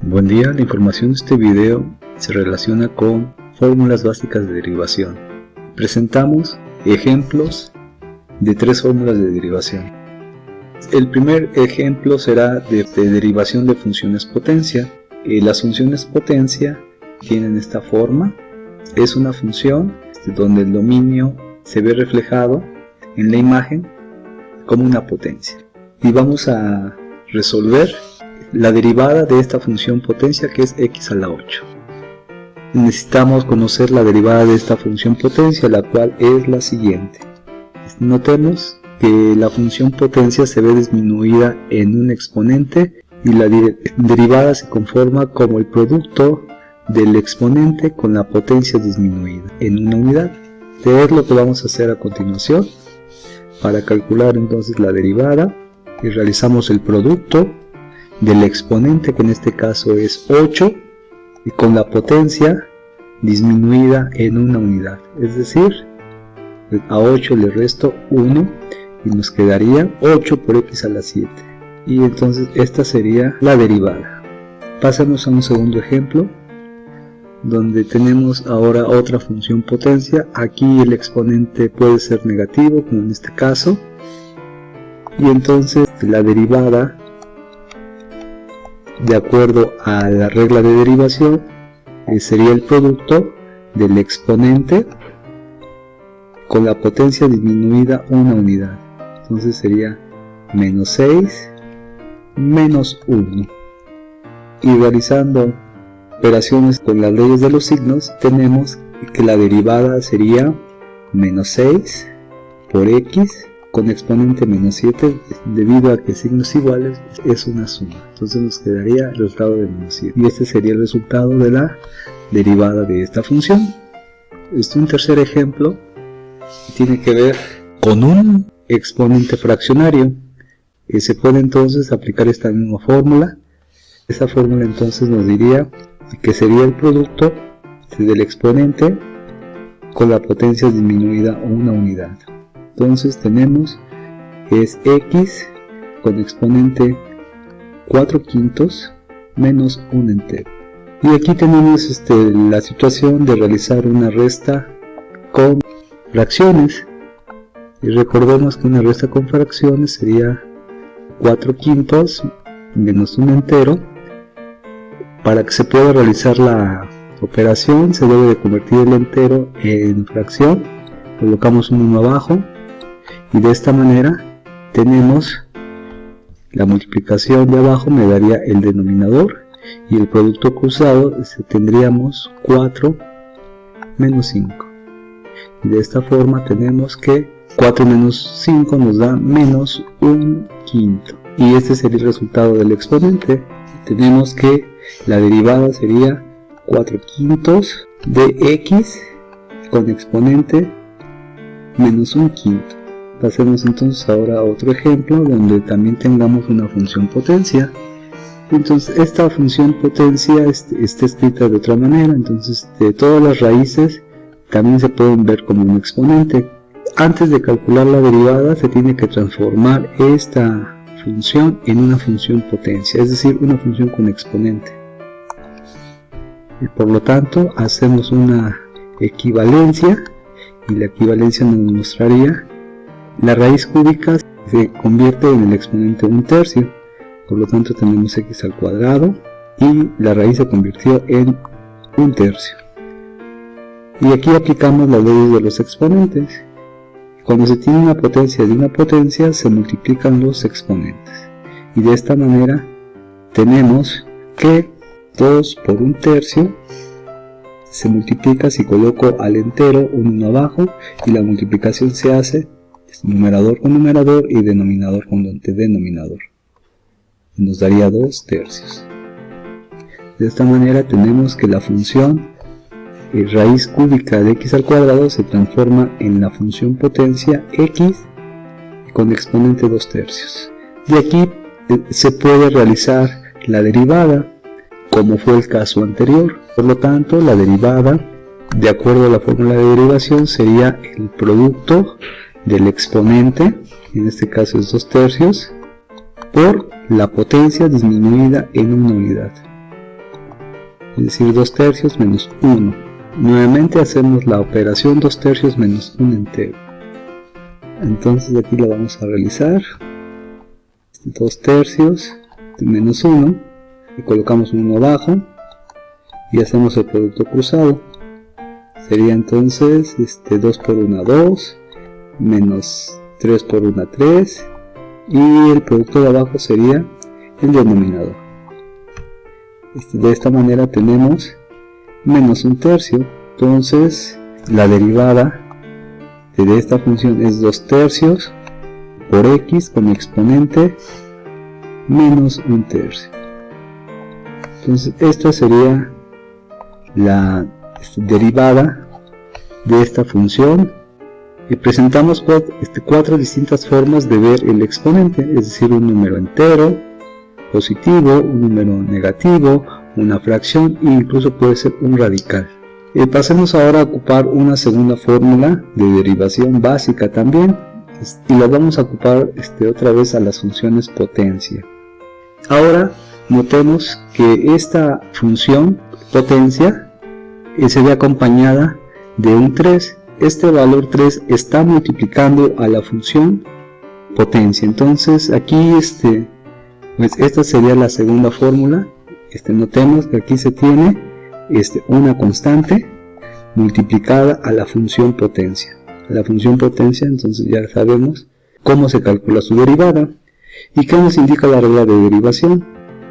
Buen día, la información de este video se relaciona con fórmulas básicas de derivación. Presentamos ejemplos de 3 fórmulas de derivación. El primer ejemplo será de derivación de funciones potencia. Las funciones potencia tienen esta forma. Es una función donde el dominio se ve reflejado en la imagen como una potencia. Y vamos a resolver la derivada de esta función potencia, que es x a la 8. Necesitamos conocer la derivada de esta función potencia, la cual es la siguiente. Notemos que la función potencia se ve disminuida en un exponente y la derivada se conforma como el producto del exponente con la potencia disminuida en una unidad. Es lo que vamos a hacer a continuación. Para calcular entonces la derivada, y realizamos el producto del exponente, que en este caso es 8, y con la potencia disminuida en una unidad, es decir, a 8 le resto 1 y nos quedaría 8 por x a la 7, y entonces esta sería la derivada. Pasamos a un segundo ejemplo donde tenemos ahora otra función potencia. Aquí el exponente puede ser negativo, como en este caso, y entonces la derivada, de acuerdo a la regla de derivación, sería el producto del exponente con la potencia disminuida una unidad. Entonces sería menos 6 menos 1. Y realizando operaciones con las leyes de los signos, tenemos que la derivada sería menos 6 por x con exponente menos 7, debido a que signos iguales es una suma. Entonces nos quedaría el resultado de menos 7. Y este sería el resultado de la derivada de esta función. Un tercer ejemplo tiene que ver con un exponente fraccionario. Se puede entonces aplicar esta misma fórmula. Esta fórmula entonces nos diría que sería el producto del exponente con la potencia disminuida una unidad. Entonces tenemos que es x con exponente 4/5 menos 1 entero. Y aquí tenemos la situación de realizar una resta con fracciones. Y recordemos que una resta con fracciones sería 4/5 menos 1 entero. Para que se pueda realizar la operación se debe de convertir el entero en fracción. Colocamos un 1 abajo. Y de esta manera tenemos la multiplicación de abajo, me daría el denominador, y el producto cruzado tendríamos 4 menos 5. Y de esta forma tenemos que 4 menos 5 nos da menos 1/5. Y este sería el resultado del exponente. Tenemos que la derivada sería 4/5 de x con exponente menos 1/5. Pasemos entonces ahora a otro ejemplo donde también tengamos una función potencia. Entonces esta función potencia está escrita de otra manera. Entonces todas las raíces también se pueden ver como un exponente. Antes de calcular la derivada se tiene que transformar esta función en una función potencia, es decir, una función con exponente. Y por lo tanto hacemos una equivalencia, y la equivalencia nos mostraría la raíz cúbica se convierte en el exponente 1/3, por lo tanto tenemos x al cuadrado y la raíz se convirtió en 1/3. Y aquí aplicamos las leyes de los exponentes. Cuando se tiene una potencia de una potencia se multiplican los exponentes. Y de esta manera tenemos que 2 por 1/3 se multiplica si coloco al entero un 1 abajo, y la multiplicación se hace numerador con numerador y denominador con denominador. Nos daría 2/3. De esta manera tenemos que la función raíz cúbica de x al cuadrado se transforma en la función potencia x con exponente 2/3. De aquí se puede realizar la derivada, como fue el caso anterior. Por lo tanto, la derivada, de acuerdo a la fórmula de derivación, sería el producto del exponente, en este caso es 2/3, por la potencia disminuida en una unidad. es decir 2 tercios menos 1. Nuevamente hacemos la operación 2 tercios menos un entero. Entonces aquí la vamos a realizar. 2 tercios menos 1, y colocamos un 1 abajo y hacemos el producto cruzado. Sería entonces 2 por 1 2 menos 3 por 1 3, y el producto de abajo sería el denominador. De esta manera tenemos menos un tercio. Entonces la derivada de esta función es 2 tercios por x con exponente menos un tercio. Entonces esta sería la derivada de esta función, y presentamos cuatro distintas formas de ver el exponente, es decir, un número entero, positivo, un número negativo, una fracción e incluso puede ser un radical. Pasemos ahora a ocupar una segunda fórmula de derivación básica también, y la vamos a ocupar otra vez a las funciones potencia. Ahora notemos que esta función potencia se ve acompañada de un 3. Este valor 3 está multiplicando a la función potencia. Entonces aquí pues esta sería la segunda fórmula. Notemos que aquí se tiene una constante multiplicada a la función potencia. La función potencia, entonces ya sabemos cómo se calcula su derivada. ¿Y qué nos indica la regla de derivación?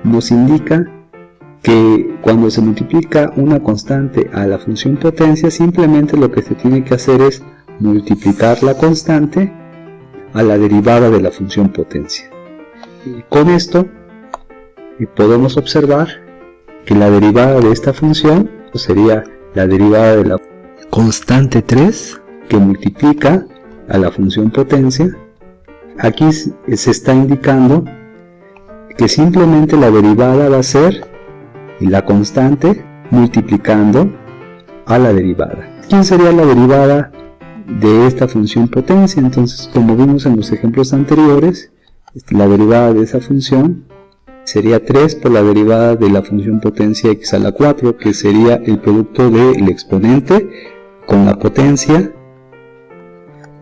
Nos indica que cuando se multiplica una constante a la función potencia, simplemente lo que se tiene que hacer es multiplicar la constante a la derivada de la función potencia. Y con esto podemos observar que la derivada de esta función sería la derivada de la constante 3 que multiplica a la función potencia. Aquí se está indicando que simplemente la derivada va a ser la constante multiplicando a la derivada. ¿Quién sería la derivada de esta función potencia? Entonces, como vimos en los ejemplos anteriores, la derivada de esa función sería 3 por la derivada de la función potencia x a la 4, que sería el producto del exponente con la potencia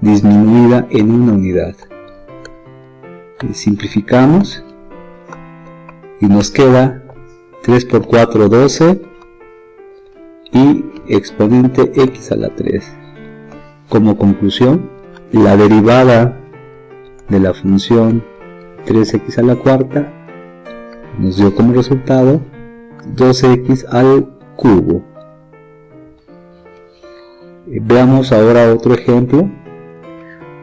disminuida en una unidad. Simplificamos y nos queda 3 por 4, 12, y exponente x a la 3. Como conclusión, la derivada de la función 3x a la cuarta nos dio como resultado 12x al cubo. Veamos ahora otro ejemplo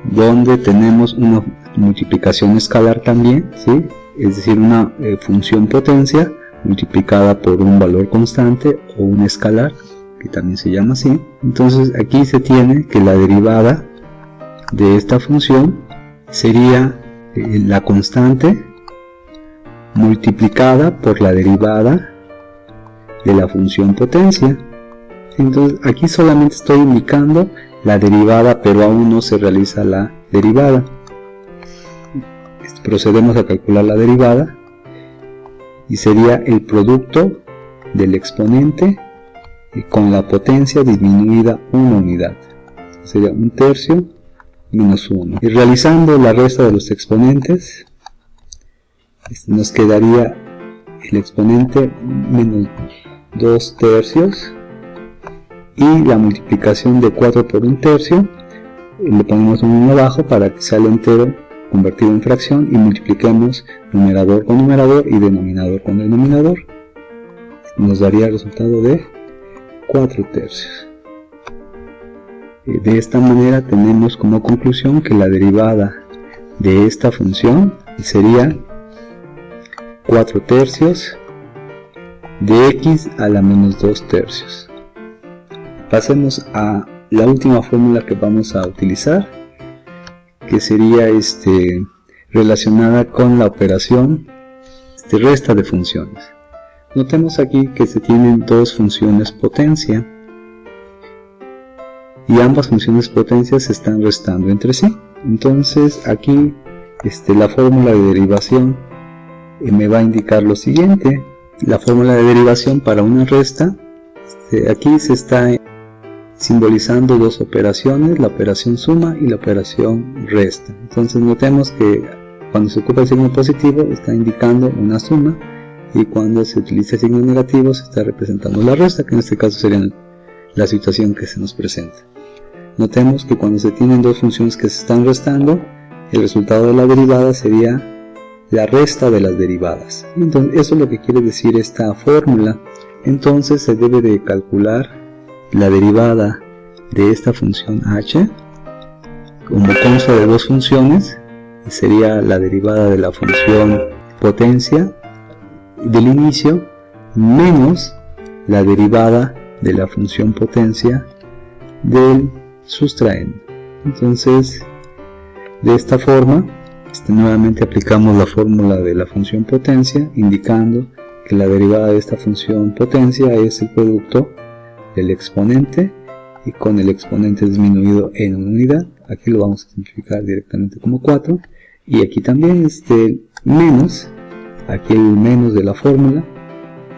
donde tenemos una multiplicación escalar también, ¿sí? Es decir, una función potencia multiplicada por un valor constante o un escalar, que también se llama así. Entonces aquí se tiene que la derivada de esta función sería la constante multiplicada por la derivada de la función potencia. Entonces aquí solamente estoy indicando la derivada, pero aún no se realiza la derivada. Procedemos a calcular la derivada y sería el producto del exponente con la potencia disminuida una unidad. Sería un tercio menos 1. Y realizando la resta de los exponentes, nos quedaría el exponente menos 2 tercios, y la multiplicación de 4 por un tercio, le ponemos un 1 abajo para que sea el entero convertido en fracción, y multipliquemos numerador con numerador y denominador con denominador. Nos daría el resultado de 4 tercios. De esta manera tenemos como conclusión que la derivada de esta función sería 4 tercios de x a la menos 2 tercios. Pasemos a la última fórmula que vamos a utilizar, que sería relacionada con la operación resta de funciones. Notemos aquí que se tienen dos funciones potencia, y ambas funciones potencia se están restando entre sí. Entonces aquí la fórmula de derivación me va a indicar lo siguiente. la fórmula de derivación para una resta. Aquí se está simbolizando dos operaciones, la operación suma y la operación resta. Entonces notemos que cuando se ocupa el signo positivo está indicando una suma, y cuando se utiliza el signo negativo se está representando la resta, que en este caso sería la situación que se nos presenta. Notemos que cuando se tienen dos funciones que se están restando, el resultado de la derivada sería la resta de las derivadas. Entonces eso es lo que quiere decir esta fórmula. Entonces se debe de calcular la derivada de esta función h, como consta de dos funciones, sería la derivada de la función potencia del inicio menos la derivada de la función potencia del sustraendo. Entonces, de esta forma, nuevamente aplicamos la fórmula de la función potencia, indicando que la derivada de esta función potencia es el producto del exponente y con el exponente disminuido en una unidad. Aquí lo vamos a simplificar directamente como 4, y aquí también menos, aquí el menos de la fórmula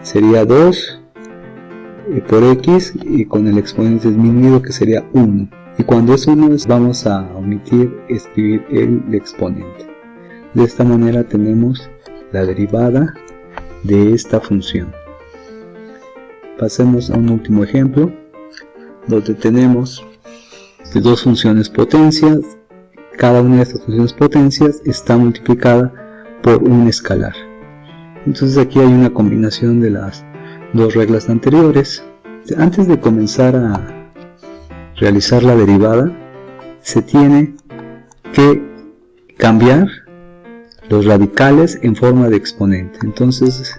sería 2 por x, y con el exponente disminuido que sería 1, y cuando es 1 vamos a omitir escribir el exponente. De esta manera tenemos la derivada de esta función. Pasemos a un último ejemplo donde tenemos dos funciones potencias. Cada una de estas funciones potencias está multiplicada por un escalar. Entonces aquí hay una combinación de las dos reglas anteriores. Antes de comenzar a realizar la derivada, se tiene que cambiar los radicales en forma de exponente. Entonces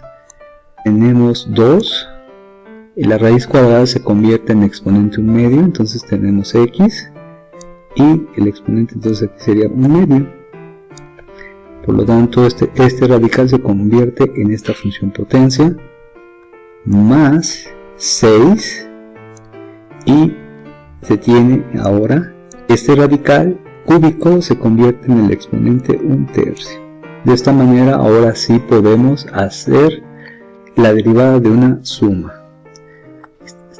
tenemos 2, y la raíz cuadrada se convierte en exponente 1 medio, entonces tenemos x, y el exponente entonces aquí sería 1 medio. Por lo tanto este radical se convierte en esta función potencia, más 6, y se tiene ahora este radical cúbico se convierte en el exponente 1/3. De esta manera ahora sí podemos hacer la derivada de una suma.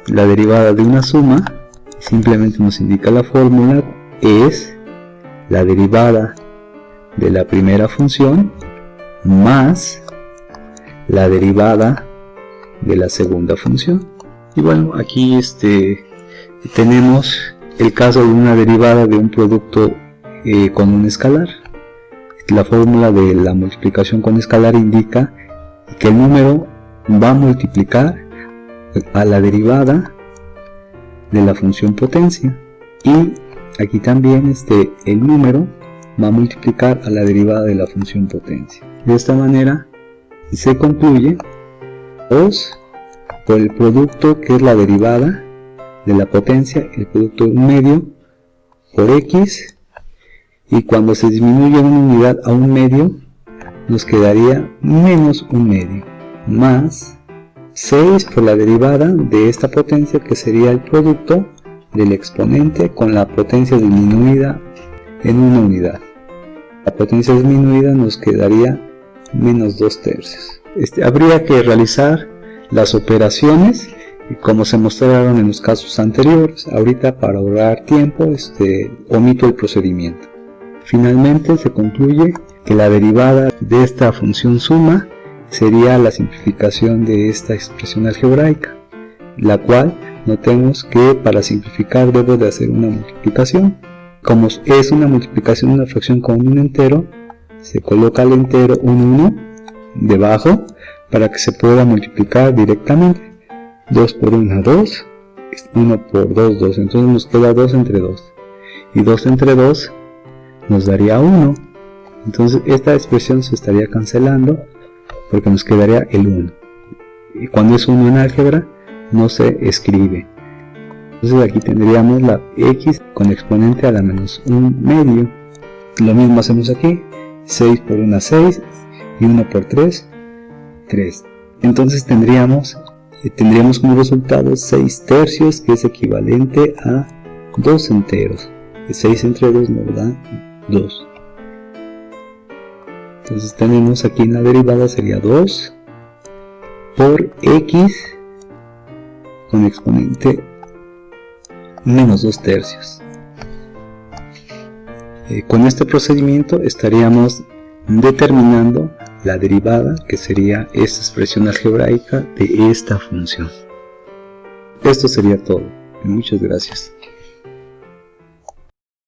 La derivada de una suma, simplemente nos indica la fórmula, es la derivada de la primera función más la derivada de la segunda función. Y bueno, aquí tenemos el caso de una derivada de un producto con un escalar. La fórmula de la multiplicación con escalar indica que el número va a multiplicar a la derivada de la función potencia, y aquí también el número va a multiplicar a la derivada de la función potencia. De esta manera se concluye 2 por el producto que es la derivada de la potencia, el producto 1 medio por x, y cuando se disminuye una unidad a 1 medio nos quedaría menos 1 medio, más 6 por la derivada de esta potencia, que sería el producto del exponente con la potencia disminuida en una unidad. La potencia disminuida nos quedaría menos 2/3. Habría que realizar las operaciones como se mostraron en los casos anteriores. Ahorita, para ahorrar tiempo, omito el procedimiento. Finalmente se concluye que la derivada de esta función suma sería la simplificación de esta expresión algebraica, la cual notemos que para simplificar debo de hacer una multiplicación. Como es una multiplicación de una fracción con un entero, se coloca el entero 1 debajo para que se pueda multiplicar directamente. 2 por 1, 2, 1 por 2, 2, entonces nos queda 2 entre 2, y 2 entre 2 nos daría 1, entonces esta expresión se estaría cancelando porque nos quedaría el 1, y cuando es 1 en álgebra no se escribe. Entonces aquí tendríamos la x con exponente a la menos 1 medio. Lo mismo hacemos aquí, 6 por 1, 6, y 1 por 3, 3. Entonces tendríamos como resultado 6/3, que es equivalente a 2 enteros. 6 entre 2 nos da 2. Entonces tenemos aquí en la derivada sería 2 por x con exponente menos 2/3. Con este procedimiento estaríamos determinando la derivada, que sería esta expresión algebraica de esta función. Esto sería todo. Muchas gracias.